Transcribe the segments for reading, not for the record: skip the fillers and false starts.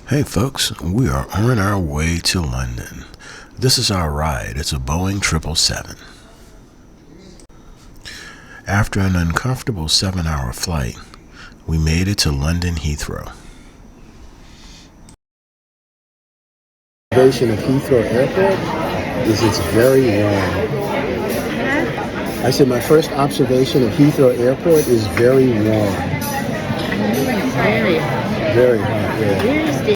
Hey folks, we are on our way to London. This is our ride. It's a Boeing 777. After an uncomfortable 7-hour flight, we made it to London Heathrow. Observation of Heathrow Airport is it's very warm. I said my first observation of Heathrow Airport is very warm. Very hot, yeah.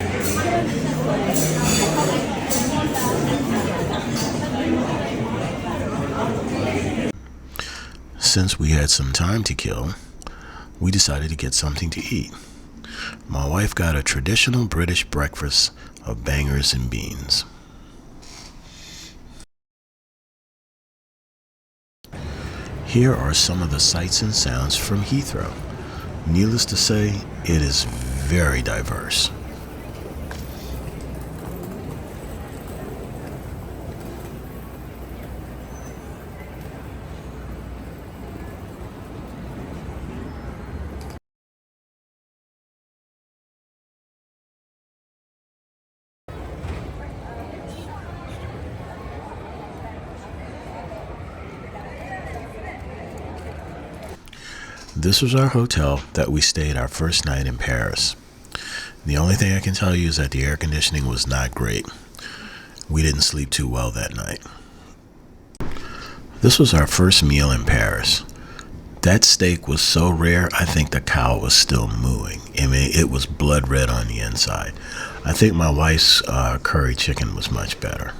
Since we had some time to kill, we decided to get something to eat. My wife got a traditional British breakfast of bangers and beans. Here are some of the sights and sounds from Heathrow. Needless to say, it is very diverse. This was our hotel that we stayed our first night in Paris. The only thing I can tell you is that the air conditioning was not great. We didn't sleep too well that night. This was our first meal in Paris. That steak was so rare, I think the cow was still mooing. I mean, it was blood red on the inside. I think my wife's curry chicken was much better.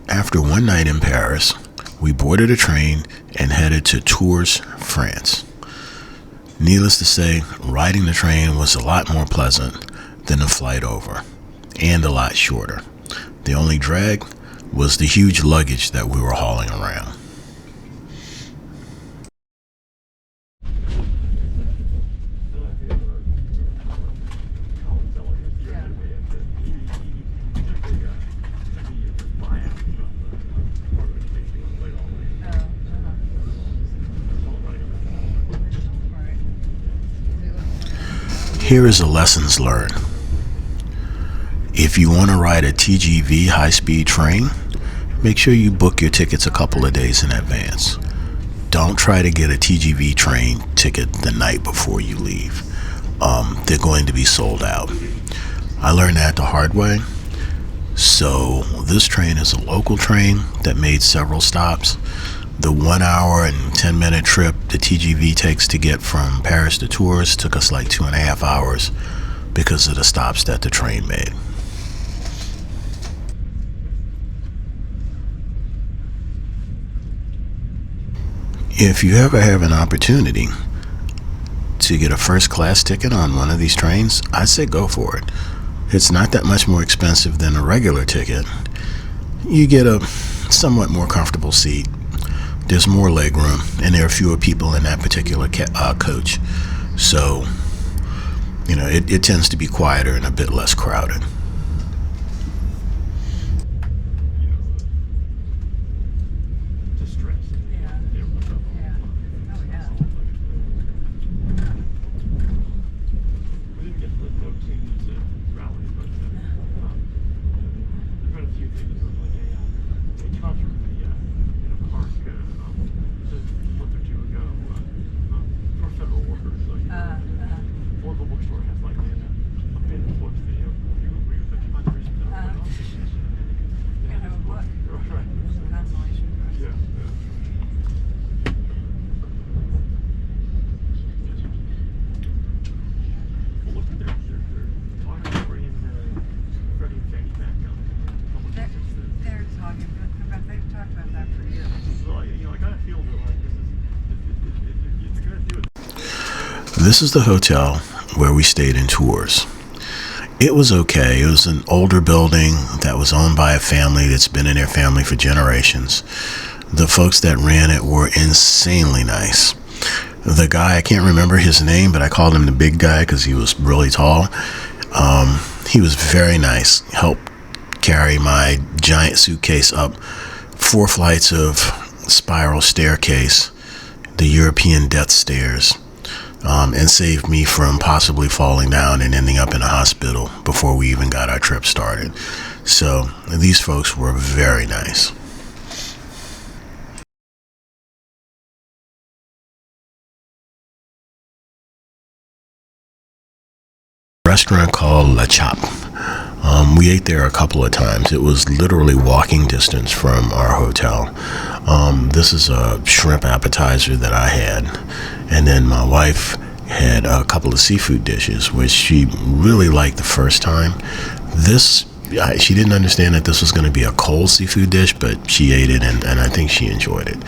After one night in Paris, we boarded a train and headed to Tours, France. Needless to say, riding the train was a lot more pleasant than the flight over, and a lot shorter. The only drag was the huge luggage that we were hauling around. Here is a lessons learned. If you want to ride a TGV high-speed train, make sure you book your tickets a couple of days in advance. Don't try to get a TGV train ticket the night before you leave. They're going to be sold out. I learned that the hard way. So this train is a local train that made several stops. The 1 hour and 10-minute trip the TGV takes to get from Paris to Tours took us like 2.5 hours because of the stops that the train made. If you ever have an opportunity to get a first class ticket on one of these trains, I'd say go for it. It's not that much more expensive than a regular ticket. You get a somewhat more comfortable seat. There's more leg room, and there are fewer people in that particular coach. So, it tends to be quieter and a bit less crowded. This is the hotel where we stayed in Tours. It was okay. It was an older building that was owned by a family that's been in their family for generations. The folks that ran it were insanely nice. The guy, I can't remember his name, but I called him the big guy because he was really tall. He was very nice. Helped carry my giant suitcase up 4 flights of spiral staircase, the European death stairs, and saved me from possibly falling down and ending up in a hospital before we even got our trip started. So these folks were very nice. Restaurant called La Chop. We ate there a couple of times. It was literally walking distance from our hotel. This is a shrimp appetizer that I had, and then my wife had a couple of seafood dishes, which she really liked the first time. She didn't understand that this was going to be a cold seafood dish, but she ate it, and I think she enjoyed it.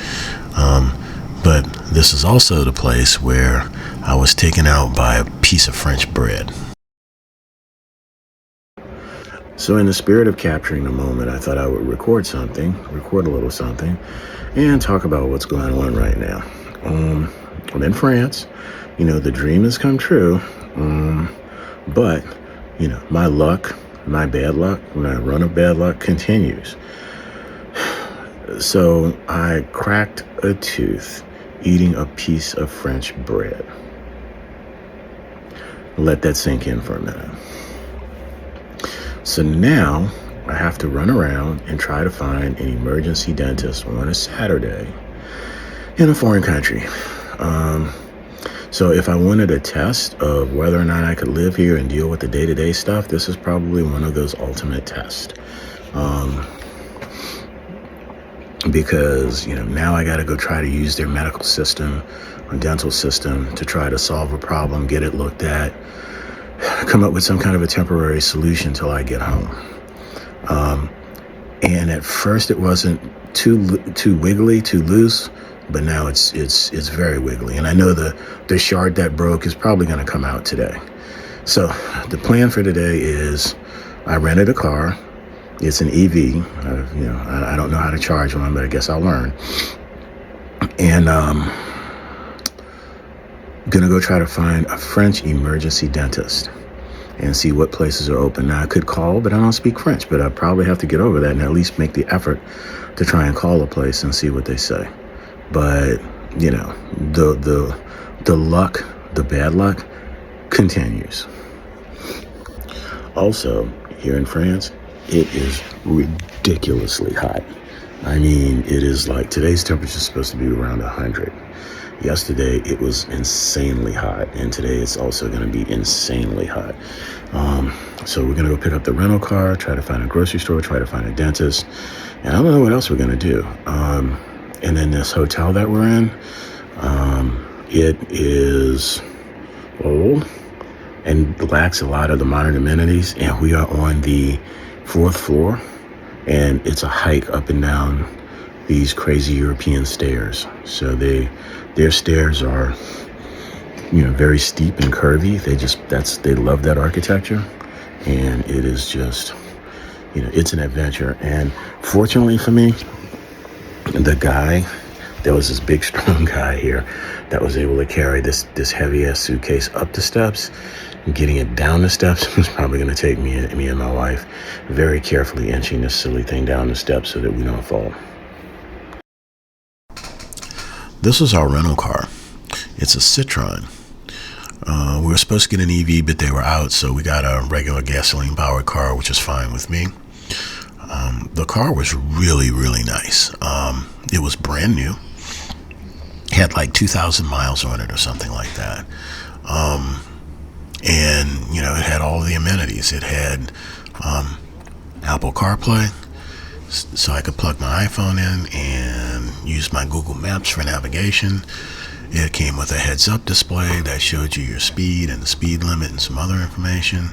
But this is also the place where I was taken out by a piece of French bread. So in the spirit of capturing the moment, I thought I would record a little something, and talk about what's going on right now. I'm in France. The dream has come true. But, my bad luck, my run of bad luck continues. So I cracked a tooth eating a piece of French bread. Let that sink in for a minute. So now I have to run around and try to find an emergency dentist on a Saturday in a foreign country. So if I wanted a test of whether or not I could live here and deal with the day-to-day stuff, this is probably one of those ultimate tests. Because, now I got to go try to use their medical system or dental system to try to solve a problem, get it looked at, come up with some kind of a temporary solution till I get home. And at first it wasn't too wiggly, too loose, but now it's very wiggly. And I know the shard that broke is probably going to come out today. So the plan for today is I rented a car. It's an EV. I don't know how to charge one, but I guess I'll learn. And gonna go try to find a French emergency dentist and see what places are open. Now I could call, but I don't speak French, but I probably have to get over that and at least make the effort to try and call a place and see what they say. But the luck, the bad luck continues. Also, here in France, it is ridiculously hot. I mean, it is like today's temperature is supposed to be around 100. Yesterday, it was insanely hot, and today it's also going to be insanely hot. So we're going to go pick up the rental car, try to find a grocery store, try to find a dentist, and I don't know what else we're going to do. And then this hotel that we're in, it is old and lacks a lot of the modern amenities, and we are on the 4th floor, and it's a hike up and down these crazy European stairs. So their stairs are, very steep and curvy. They love that architecture, and it is just, it's an adventure. And fortunately for me, there was this big, strong guy here that was able to carry this heavy ass suitcase up the steps. Getting it down the steps was probably going to take me and my wife very carefully inching this silly thing down the steps so that we don't fall. This is our rental car. It's a Citroen. We were supposed to get an EV, but they were out, so we got a regular gasoline-powered car, which is fine with me. The car was really, really nice. It was brand new. It had like 2,000 miles on it or something like that. And, it had all the amenities. It had Apple CarPlay, so I could plug my iPhone in and use my Google Maps for navigation. It came with a heads-up display that showed you your speed and the speed limit and some other information.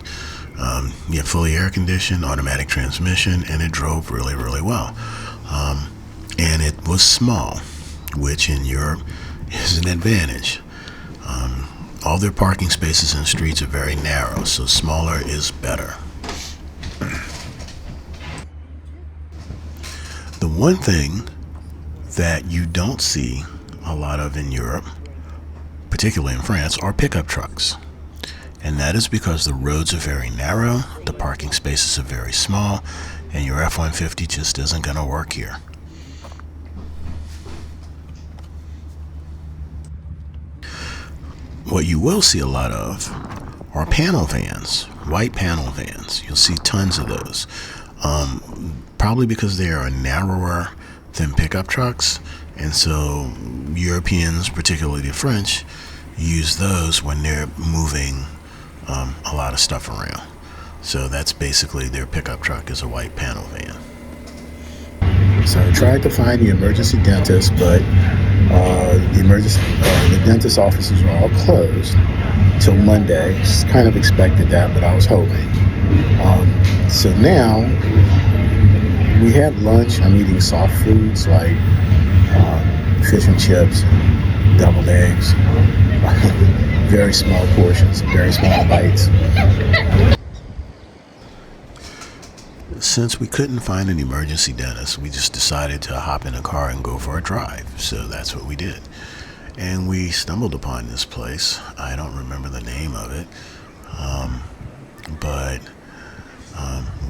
You had fully air-conditioned, automatic transmission, and it drove really, really well. And it was small, which in Europe is an advantage. All their parking spaces and streets are very narrow, so smaller is better. The one thing that you don't see a lot of in Europe, particularly in France, are pickup trucks. And that is because the roads are very narrow, the parking spaces are very small, and your F-150 just isn't going to work here. What you will see a lot of are panel vans, white panel vans. You'll see tons of those. Probably because they are narrower than pickup trucks, and so Europeans, particularly the French, use those when they're moving a lot of stuff around. So that's basically their pickup truck, is a white panel van. So I tried to find the emergency dentist, but the dentist offices are all closed till Monday. Just kind of expected that, but I was hoping. So now we had lunch. I'm eating soft foods like fish and chips, deviled eggs, very small portions, very small bites. Since we couldn't find an emergency dentist, we just decided to hop in a car and go for a drive. So that's what we did. And we stumbled upon this place. I don't remember the name of it, but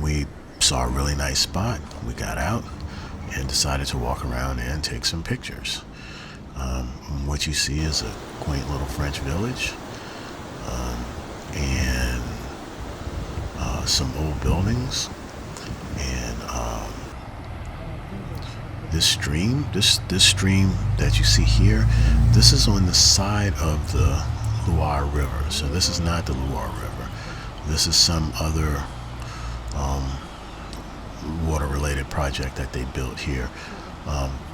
we saw a really nice spot. We got out and decided to walk around and take some pictures. What you see is a quaint little French village, and some old buildings. And this stream that you see here, this is on the side of the Loire River. So this is not the Loire River. This is some other water-related project that they built here.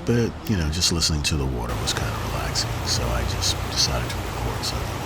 But just listening to the water was kind of relaxing. So I just decided to record something.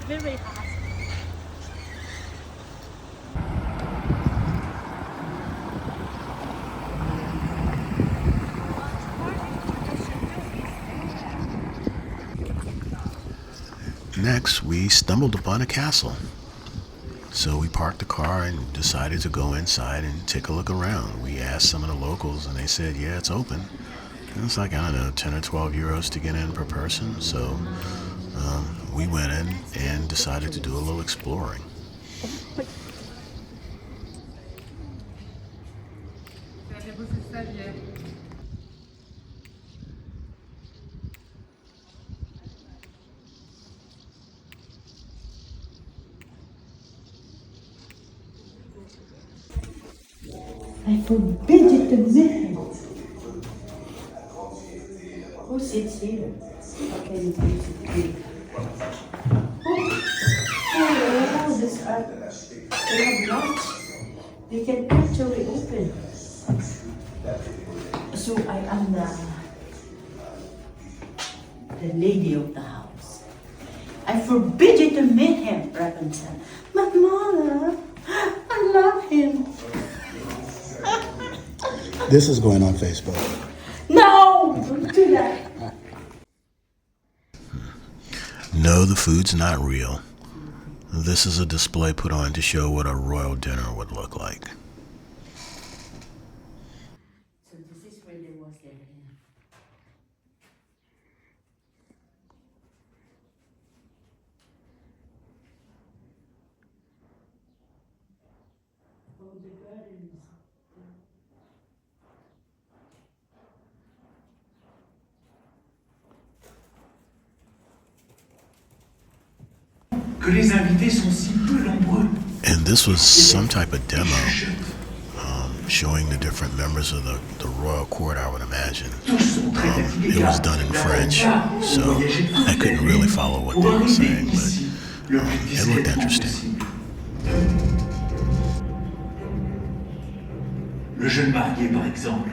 Very fast. Next, we stumbled upon a castle. So we parked the car and decided to go inside and take a look around. We asked some of the locals and they said, yeah, it's open. And it's like, I don't know, 10 or 12 euros to get in per person. So we went in and decided to do a little exploring. I forbid you to visit. Who sits here? Okay, you can sit here. Oh, this art. They have lights. They can actually open. So I am the lady of the house. I forbid you to meet him, Rapunzel. But mother, I love him. This is going on Facebook. No, don't do that. No, the food's not real. This is a display put on to show what a royal dinner would look like. So this is where they was there. Oh, the gardens. Que les invités sont si peu nombreux. And this was some type of demo showing the different members of the royal court, I would imagine. It was done in French, so I couldn't really follow what they were saying, but it looked interesting. Le jeune marié, par exemple.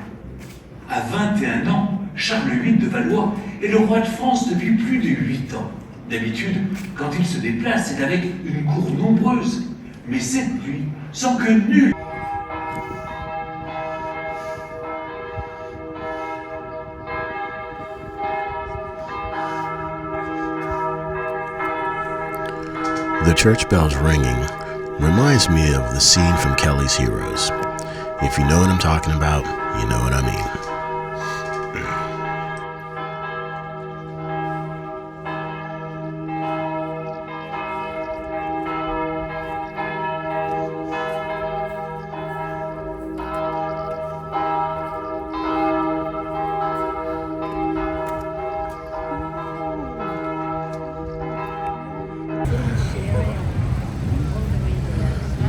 À 21 ans, Charles VIII de Valois est le roi de France depuis plus de 8 ans. D'habitude, quand il se déplace, c'est avec une cour nombreuse. Mais cette nuit, sans que nul... The church bells ringing reminds me of the scene from Kelly's Heroes. If you know what I'm talking about, you know what I mean.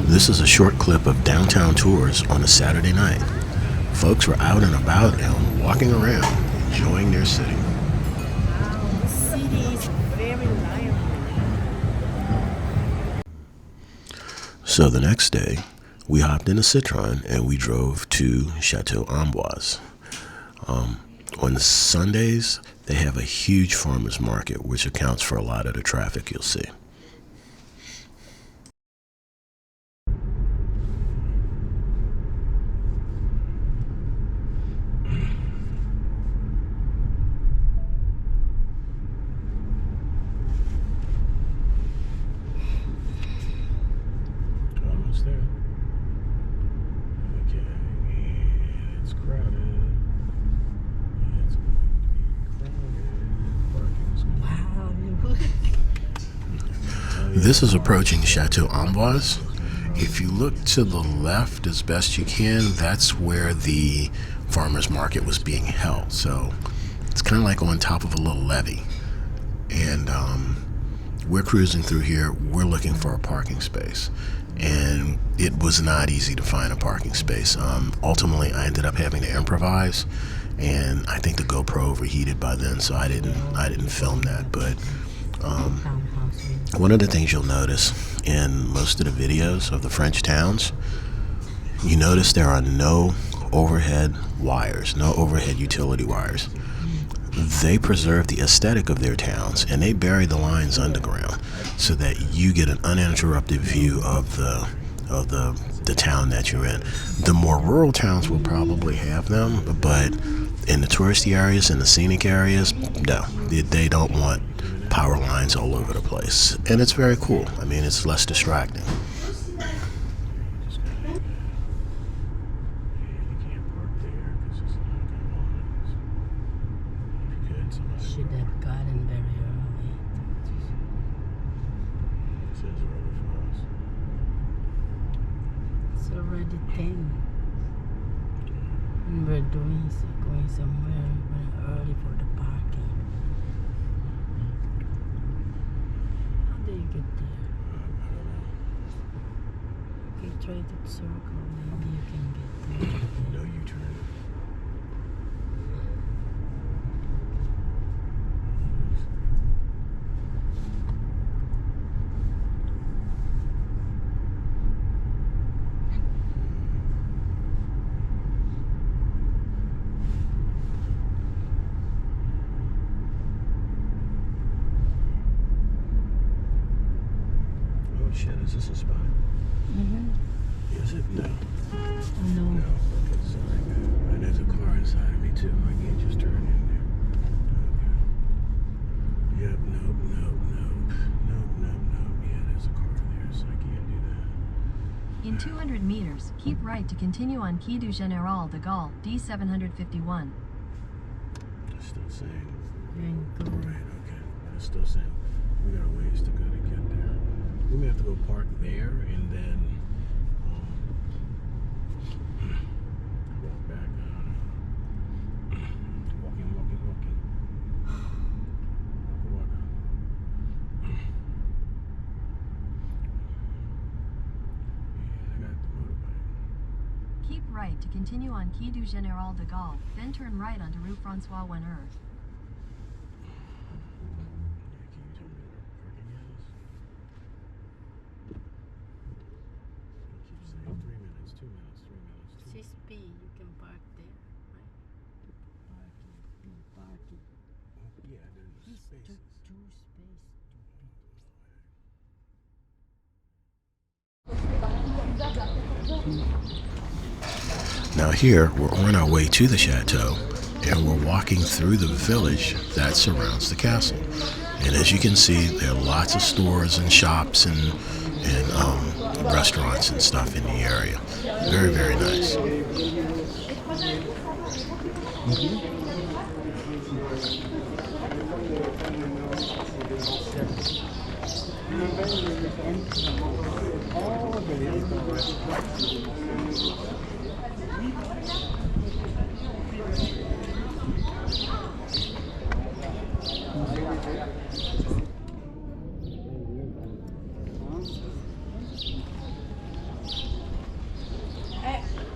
This is a short clip of downtown tours on a Saturday night. Folks were out and about and walking around, enjoying their city. The city is very lively. So the next day, we hopped in a Citroen and we drove to Chateau Amboise. On the Sundays, they have a huge farmers market, which accounts for a lot of the traffic you'll see. Almost there. Okay, it's crowded. It's going to be crowded. Wow. This is approaching Chateau Amboise. If you look to the left as best you can, that's where the farmers market was being held. So it's kind of like on top of a little levee. And we're cruising through here. We're looking for a parking space. And it was not easy to find a parking space. Ultimately, I ended up having to improvise. And I think the GoPro overheated by then, so I didn't film that. But one of the things you'll notice in most of the videos of the French towns, you notice there are no overhead wires, no overhead utility wires. They preserve the aesthetic of their towns, and they bury the lines underground so that you get an uninterrupted view of the town that you're in. The more rural towns will probably have them, but in the touristy areas, in the scenic areas, no, they don't want power lines all over the place. And it's very cool. I mean, it's less distracting. Should have gotten very early. It's already 10. And we're going somewhere very early for the parking. How do you get there? Okay, try to circle. Maybe you can get there. No U-turn. Oh shit, is this a spot? Mm-hmm. Is it? No. Oh, no. No. Okay, sorry. And there's a car inside of me too. I can't just turn in there. Okay. Yep, nope. Yeah, there's a car in there, so I can't do that. In 200 meters, keep right to continue on Quai du Général de Gaulle, D751. It's still saying. And go. Right, okay. It's still saying we got a ways to go to get there. We may have to go park there and then walk back. Walking. Yeah, I got the motorbike. Keep right to continue on Quai du Général de Gaulle, then turn right onto Rue François Wenner. CSP, you can park there, right? Parking. Yeah, there's It's spaces. two space, 2 people. Now here, we're on our way to the chateau, and we're walking through the village that surrounds the castle. And as you can see, there are lots of stores and shops and restaurants and stuff in the area. Very, very nice.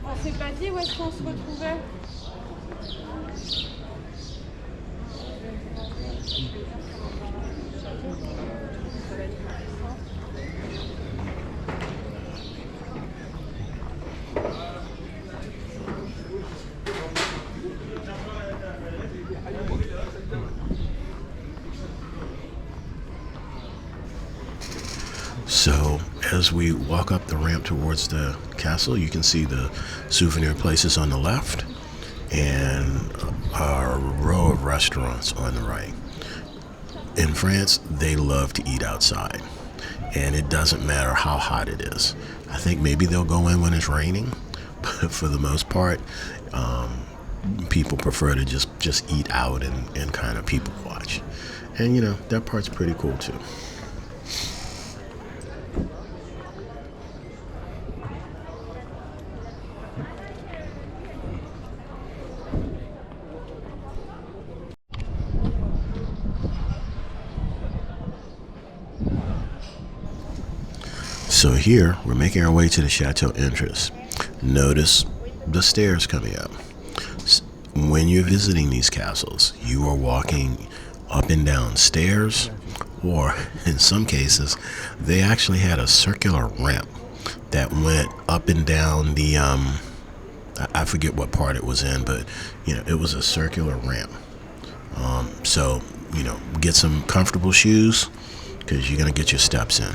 On s'est pas dit où est-ce qu'on se retrouvait? So as we walk up the ramp towards the castle, you can see the souvenir places on the left and a row of restaurants on the right. In France, they love to eat outside, and it doesn't matter how hot it is. I think maybe they'll go in when it's raining, but for the most part, people prefer to just eat out and kind of people watch. And you know, that part's pretty cool too. So here, we're making our way to the chateau entrance. Notice the stairs coming up. When you're visiting these castles, you are walking up and down stairs, or in some cases, they actually had a circular ramp that went up and down the, I forget what part it was in, but, you know, it was a circular ramp. So, you know, get some comfortable shoes because you're going to get your steps in.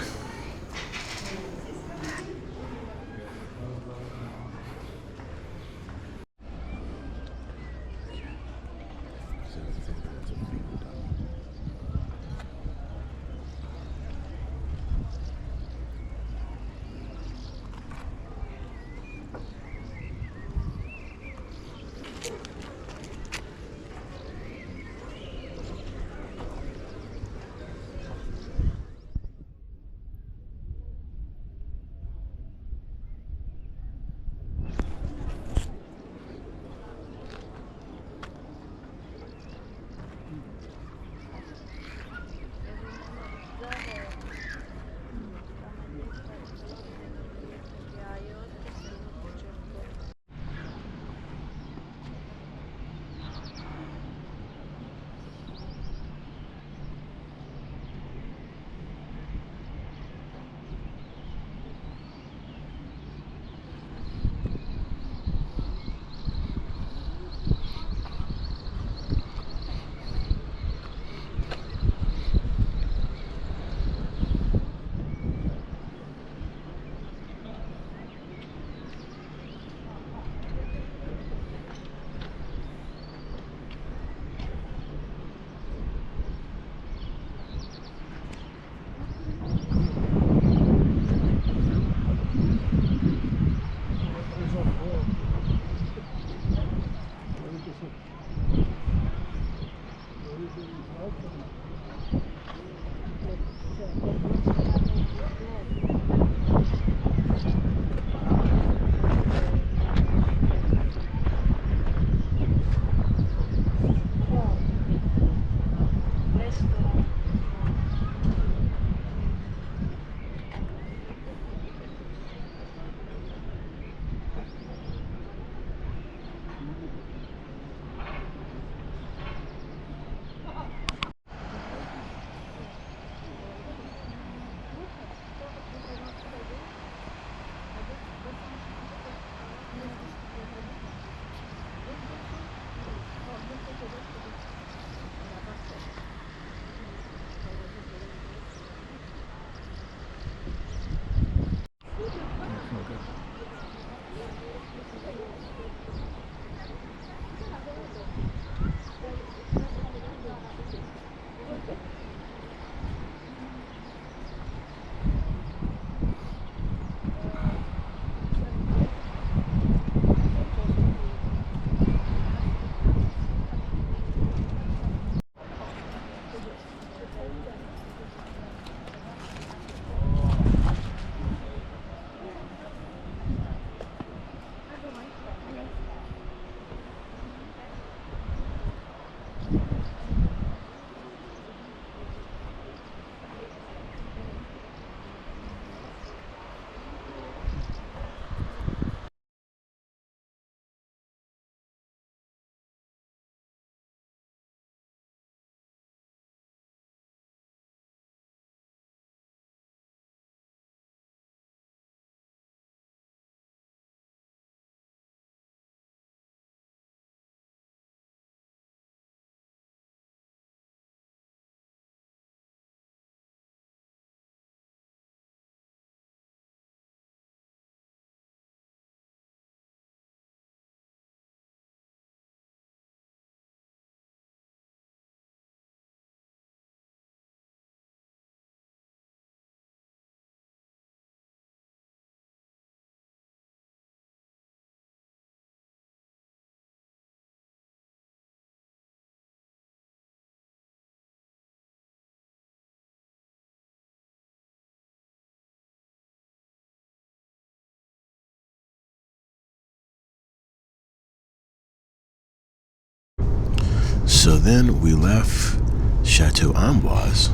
So then we left Chateau Amboise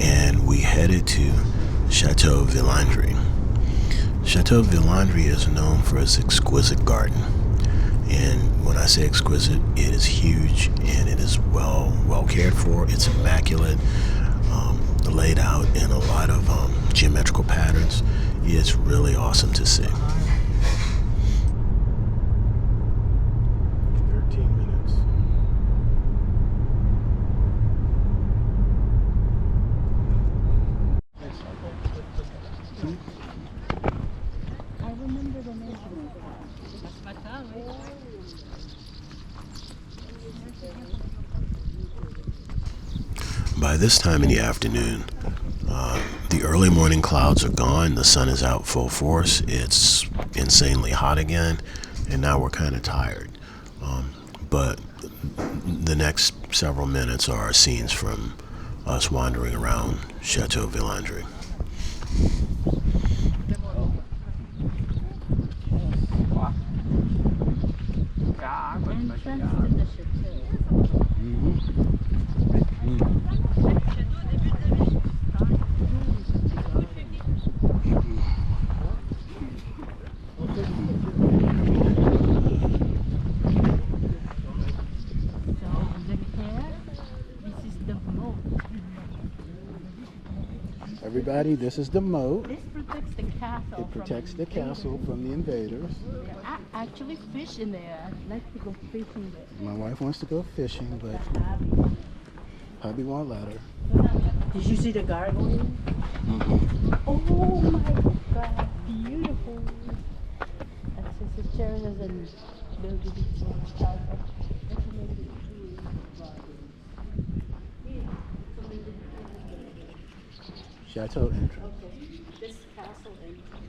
and we headed to Chateau Villandry. Chateau Villandry is known for its exquisite garden. And when I say exquisite, it is huge and it is well cared for. It's immaculate, laid out in a lot of geometrical patterns. It's really awesome to see. 13 minutes. I remember the name. By this time in the afternoon, the early morning clouds are gone. The sun is out full force. It's insanely hot again, and now we're kind of tired. But the next several minutes are scenes from us wandering around Chateau Villandry. Everybody, this is the moat. This protects the castle. It protects the castle from the invaders. I actually fish in there. I'd like to go fishing there. My wife wants to go fishing, but hubby won't let her. Did you see the gargoyle? Oh my god, beautiful. That's just a chair and building. Chateau entrance. This castle entrance.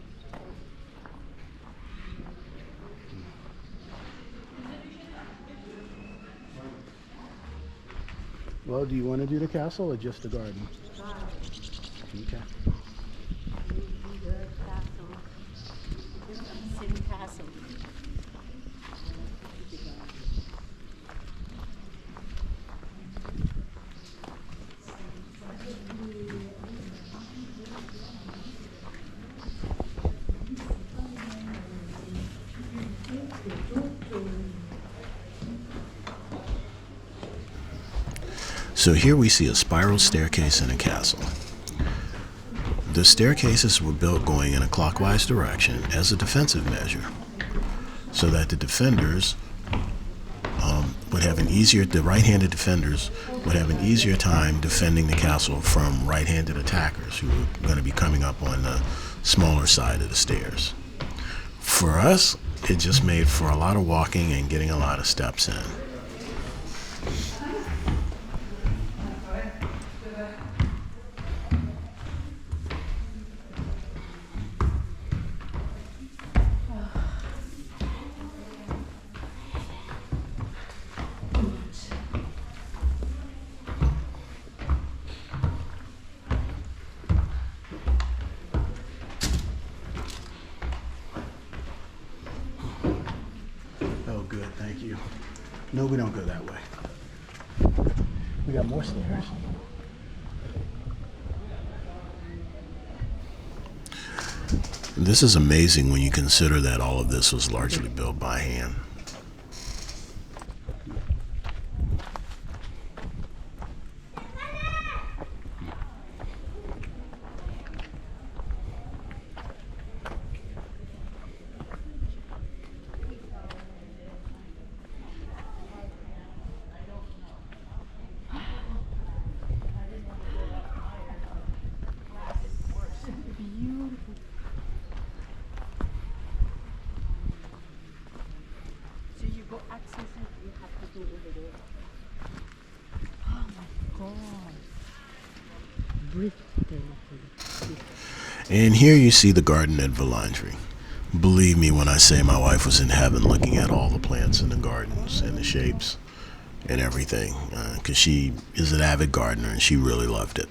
Well, do you want to do the castle or just the garden? Okay. City castle. So here we see a spiral staircase in a castle. The staircases were built going in a clockwise direction as a defensive measure, so that the defenders would have an easier, the right-handed defenders would have an easier time defending the castle from right-handed attackers who were going to be coming up on the smaller side of the stairs. For us, it just made for a lot of walking and getting a lot of steps in. Oh, good, thank you. No, we don't go that way. We got more stairs. This is amazing when you consider that all of this was largely built by hand. So you go access it, you have to go over there. Oh my god. Breathtaking. And here you see the garden at Villandry. Believe me when I say my wife was in heaven looking at all the plants in the gardens and the shapes and everything, because she is an avid gardener and she really loved it.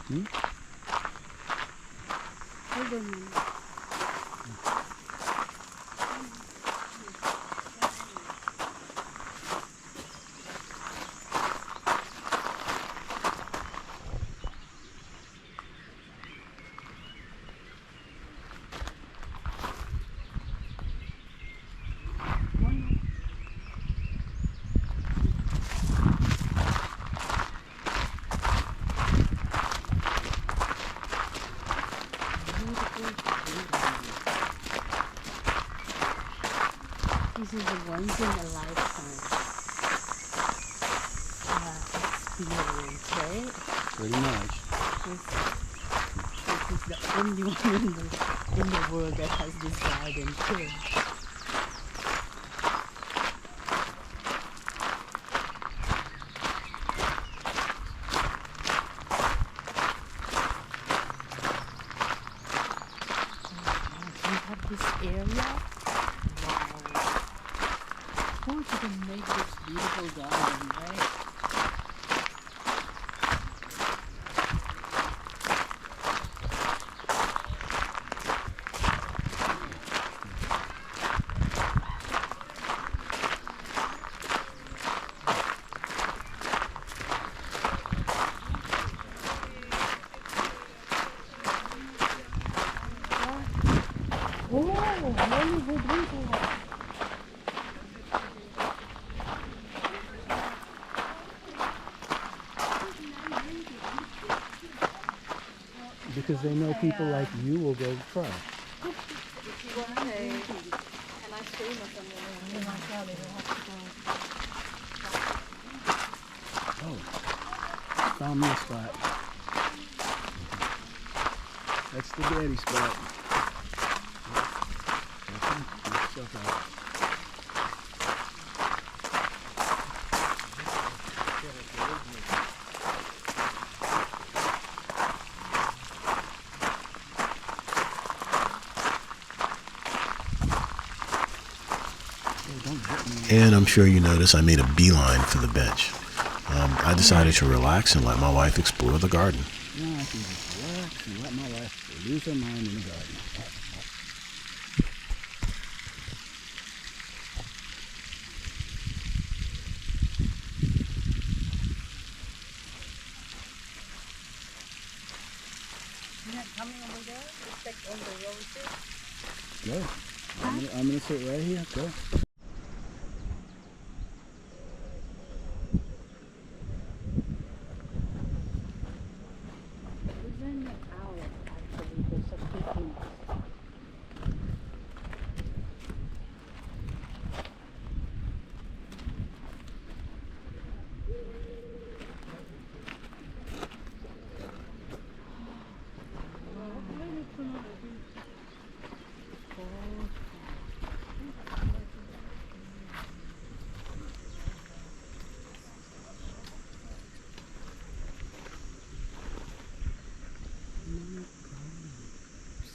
Hmm? Hold on a minute. This is a once in a lifetime experience, right? Pretty much. This is the only one in the world that has this garden too. We have this area. Wow. Who can make this beautiful garden, right? Oh, really good winter. Because they know people like you will go try. Oh, found me a spot. That's the daddy spot. Get stuff out. And I'm sure you notice I made a beeline for the bench. I decided to relax and let my wife explore the garden. Now I can just relax and let my wife lose her mind in the garden. You're not coming over there to check on the roses? Go. I'm gonna sit right here. Go. Isn't it out actually? There's a picnic.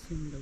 In the